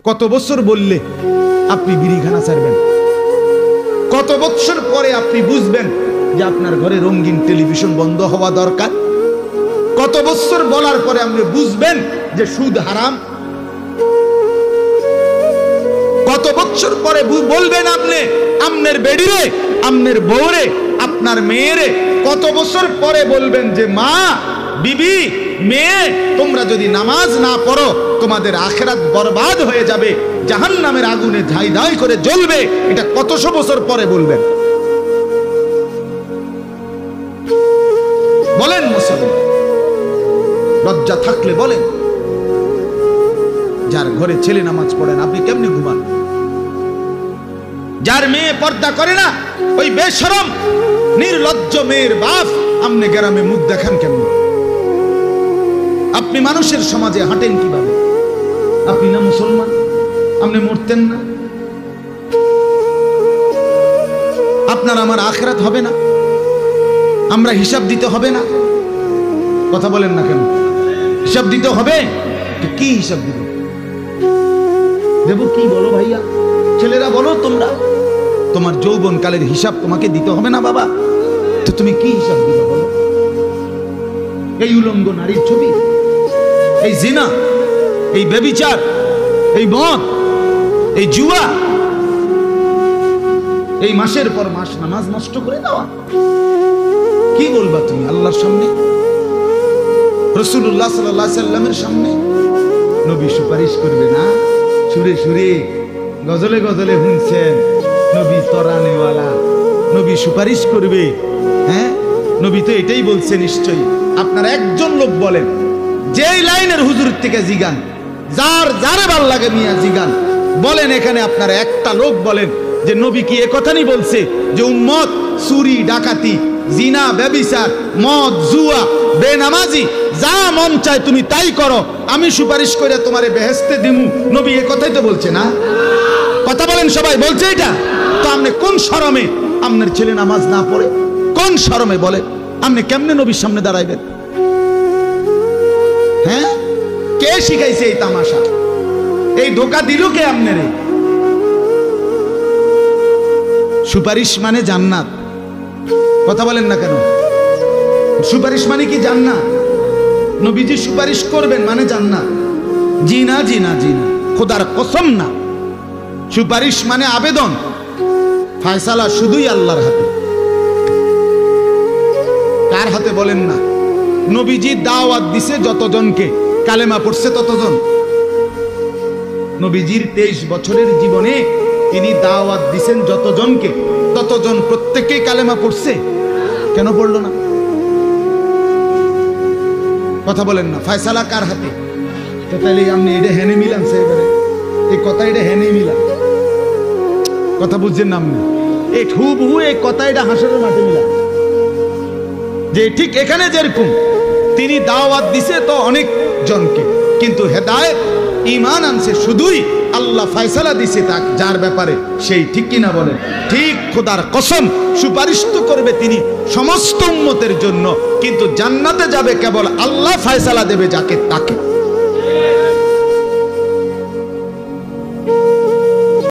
কত বছর বললে আপনি বিড়িখানা ছাড়বেন? কত বছর পরে আপনি বুঝবেন যে আপনার ঘরে রঙিন টেলিভিশন বন্ধ হওয়া দরকার? কত বছর বলার পরে আপনি বুঝবেন যে সুদ হারাম? কত বছর পরে বলবেন আপনি আপনার বেডিরে, আপনার বউরে, আপনার মেয়েরে? কত বছর পরে বলবেন যে মা, বিবি, মেয়ে, তোমরা যদি নামাজ না পড়ো তোমাদের আখিরাত বরবাদ হয়ে যাবে, জাহান্নামের আগুনে ধাই ধাই করে জ্বলবে? এটা কতশো বছর পরে বলবেন? বলেন মুসলমান, লজ্জা থাকলে বলেন। যার ঘরে ছেলে নামাজ পড়েন আপনি কেমনে ঘুমান? যার মেয়ে পর্দা করে না ওই বেশরম নির্লজ্জ মেয়ের বাপ আপনি গ্রামে মুখ দেখান কেমনে? আপনি মানুষের সমাজে হাঁটেন কিভাবে? আপনি না মুসলমান? আপনি মরতেন না? আপনার আমার আখিরাত হবে না? আমরা হিসাব দিতে হবে না? কথা বলেন না কেন? হিসাব দিতে হবে। কি হিসাব দিব? দেব কি? বলো ভাইয়া, ছেলেরা বলো, তোমরা তোমার যৌবন কালের হিসাব তোমাকে দিতে হবে না বাবা? তো তুমি কি হিসাব দিবে বলো? এই উলঙ্গ নারীর ছবি, এই জিনা, এই ব্যভিচার, এই মদ, এই জুয়া, এই মাসের পর মাস নামাজ নষ্ট করে দেওয়া, কি বলবা তুমি আল্লাহর সামনে? রাসূলুল্লাহ সাল্লাল্লাহু আলাইহি সাল্লামের সামনে নবী সুপারিশ করবে না? সুরে সুরে গজলে গজলে শুনছেন, নবী তরানেওয়ালা, নবী সুপারিশ করবে। হ্যাঁ, নবী তো এটাই বলছে নিশ্চয়ই। আপনারা একজন লোক বলেন, যেই লাইনের হুজুর থেকে জিগান, যার যারে ভাল লাগে মিয়া জিগান, বলেন এখানে আপনারা একটা লোক বলেন যে নবী কি একথানি বলছে যে উম্মত চুরি, ডাকাতি, জিনা, ব্যভিচার, মদ, জুয়া, বেনামাজি, যা মন চায় তুমি তাই করো, আমি সুপারিশ করে তোমারে বেহেশতে দিমু? নবী এ কথাই তো বলছে না? কথা বলেন সবাই, বলছে এটা? তো আপনি কোন শরমে আপনার ছেলে নামাজ না পড়ে, কোন শরমে বলে আপনি কেমনে নবীর সামনে দাঁড়াইবেন? হ্যাঁ, কে শিখাইছে এই তামাশা? এই ধোকা দিল কে আপনারে? সুপারিশ মানে জান্নাত। কথা বলেন না কেন? সুপারিশ মানে কি জান্নাত? নবীজি সুপারিশ করবেন মানে জান্নাত? জি না, জি না, জি না, খোদার কসম না। সুপারিশ মানে আবেদন, ফায়সালা শুধুই আল্লাহর হাতে। কার হাতে বলেন না? নবীজি দাওয়াত দিছে যতজনকে, কালেমা পড়ছে ততজন। নবীজির 23 বছরের জীবনে তিনি দাওয়াত দিছেন যতজনকে, ততজন প্রত্যেককেই কালেমা পড়ছে। কেন পড়লো না? কথা বলেন না। ফায়সালা কার হাতে? তো তাহলে আপনি এটা হেনে মিলান, সেবারে এই কথা এটা হেনে মিলান। কথা বুঝছেন না আপনি? এই হুবহু এই কথা এটা হাসরের মাঠে মিলান, যে ঠিক এখানে যেরকম তিনি দাওয়াত দিছে তো অনেক জনকে, কিন্তু হেদায়েত ঈমান আনছে শুধুই আল্লাহ ফায়সালা দিছে তাক যার ব্যাপারে, সেই ঠিক কিনা বলেন? ঠিক, খোদার কসম। সুপারিশ তো করবে তিনি সমস্ত উম্মতের জন্য, কিন্তু জান্নাতে যাবে কেবল আল্লাহ ফায়সালা দেবে যাকে তাকে।